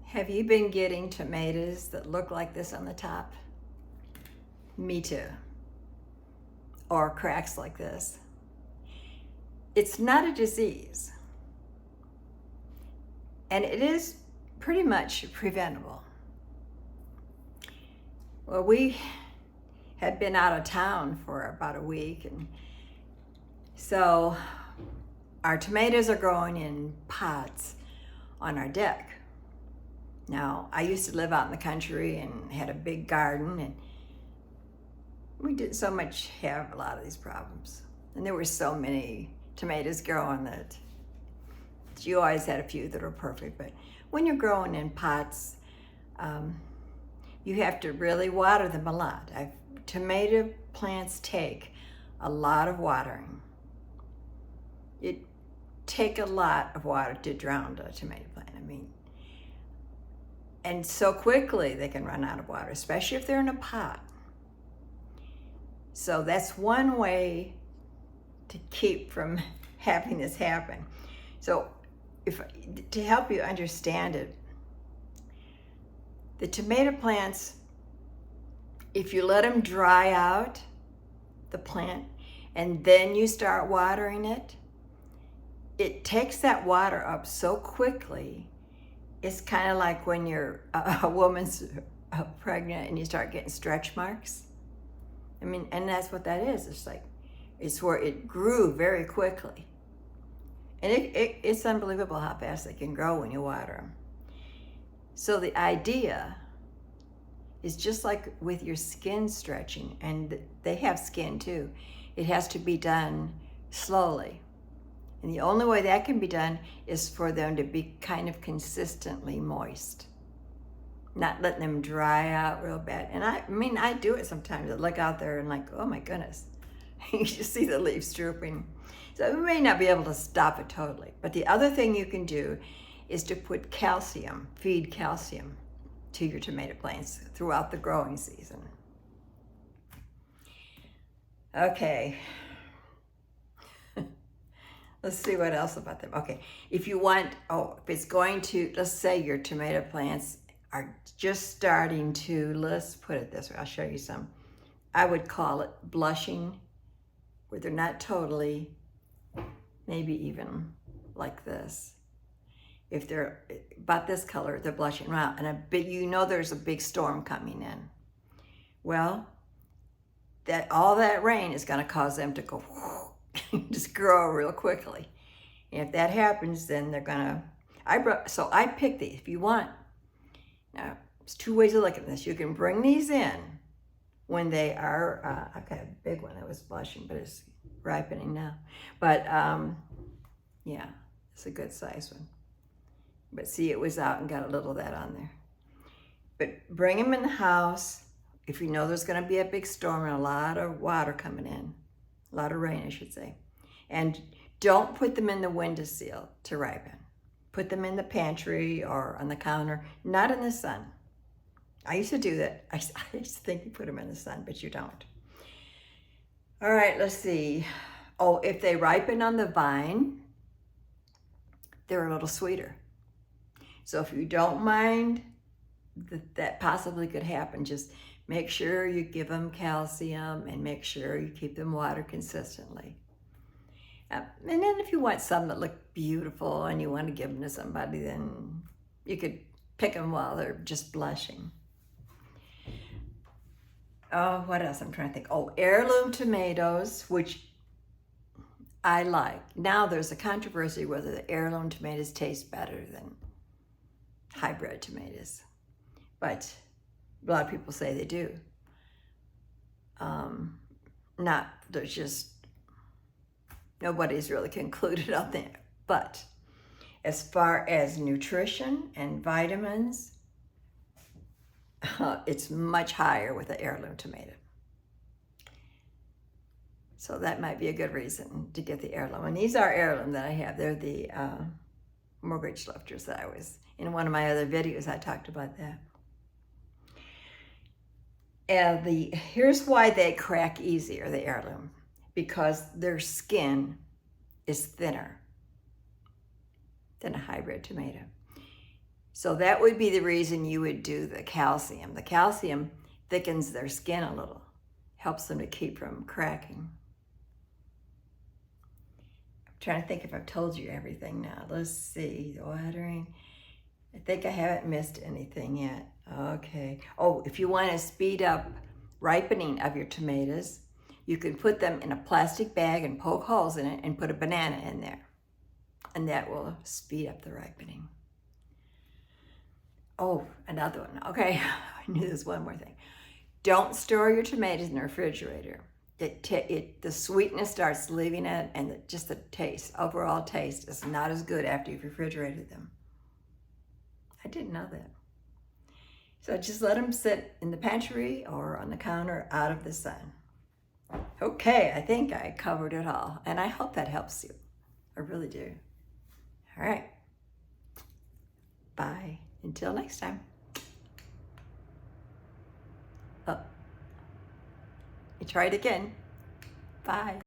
Have you been getting tomatoes that look like this on the top? Me too. Or cracks like this. It's not a disease, and it is pretty much preventable. Well, we had been out of town for about a week, and so our tomatoes are growing in pots on our deck. Now, I used to live out in the country and had a big garden, and we didn't so much have a lot of these problems. And there were so many tomatoes growing that you always had a few that were perfect. But when you're growing in pots, you have to really water them a lot. Tomato plants take a lot of watering. It take a lot of water to drown a tomato plant. And so quickly they can run out of water, especially if they're in a pot. So that's one way to keep from having this happen. So to help you understand it, the tomato plants, if you let them dry out, the plant, and then you start watering it, it takes that water up so quickly. It's kind of like when you're a woman's pregnant and you start getting stretch marks. And that's what that is. It's where it grew very quickly. And it's unbelievable how fast they can grow when you water them. So the idea is just like with your skin stretching, and they have skin too. It has to be done slowly. And the only way that can be done is for them to be kind of consistently moist. Not letting them dry out real bad. And I do it sometimes. I look out there and like, oh my goodness. You just see the leaves drooping. So we may not be able to stop it totally. But the other thing you can do is to put calcium, feed calcium to your tomato plants throughout the growing season. Okay. Let's see what else about them. Okay, if it's going to, let's say your tomato plants are just starting to, let's put it this way, I'll show you some. I would call it blushing, where they're not totally, maybe even like this. If they're about this color, they're blushing. Wow, and there's a big storm coming in. Well, all that rain is going to cause them to go just grow real quickly. And if that happens, then they're gonna, I picked these. If you want, now there's two ways of looking at this. You can bring these in when they are, I've got a big one that was blushing, but it's ripening now. But yeah, it's a good size one. But see, it was out and got a little of that on there. But bring them in the house if you know there's gonna be a big storm and a lot of water coming in. A lot of rain, I should say. And don't put them in the windowsill to ripen. Put them in the pantry or on the counter, not in the sun. I used to do that. I used to think you put them in the sun, but you don't. All right, let's see. Oh, if they ripen on the vine, they're a little sweeter. So if you don't mind that possibly could happen, just make sure you give them calcium and make sure you keep them watered consistently. And then if you want some that look beautiful and you want to give them to somebody, then you could pick them while they're just blushing. Oh, what else? I'm trying to think. Oh, heirloom tomatoes, which I like. Now there's a controversy whether the heirloom tomatoes taste better than hybrid tomatoes. But a lot of people say they do. There's just, nobody's really concluded on that. But as far as nutrition and vitamins, it's much higher with the heirloom tomato. So that might be a good reason to get the heirloom. And these are heirloom that I have. They're the mortgage lifters that I was, in one of my other videos, I talked about that. And here's why they crack easier, the heirloom, because their skin is thinner than a hybrid tomato. So that would be the reason you would do the calcium. The calcium thickens their skin a little, helps them to keep from cracking. I'm trying to think if I've told you everything now. Let's see, the watering. I think I haven't missed anything yet. Okay. Oh, if you want to speed up ripening of your tomatoes, you can put them in a plastic bag and poke holes in it and put a banana in there. And that will speed up the ripening. Oh, another one. Okay, I knew there's one more thing. Don't store your tomatoes in the refrigerator. The sweetness starts leaving it, and just the taste, overall taste, is not as good after you've refrigerated them. I didn't know that. So just let them sit in the pantry or on the counter out of the sun. Okay, I think I covered it all, and I hope that helps you. I really do. All right. Bye. Until next time. Oh, you try it again. Bye.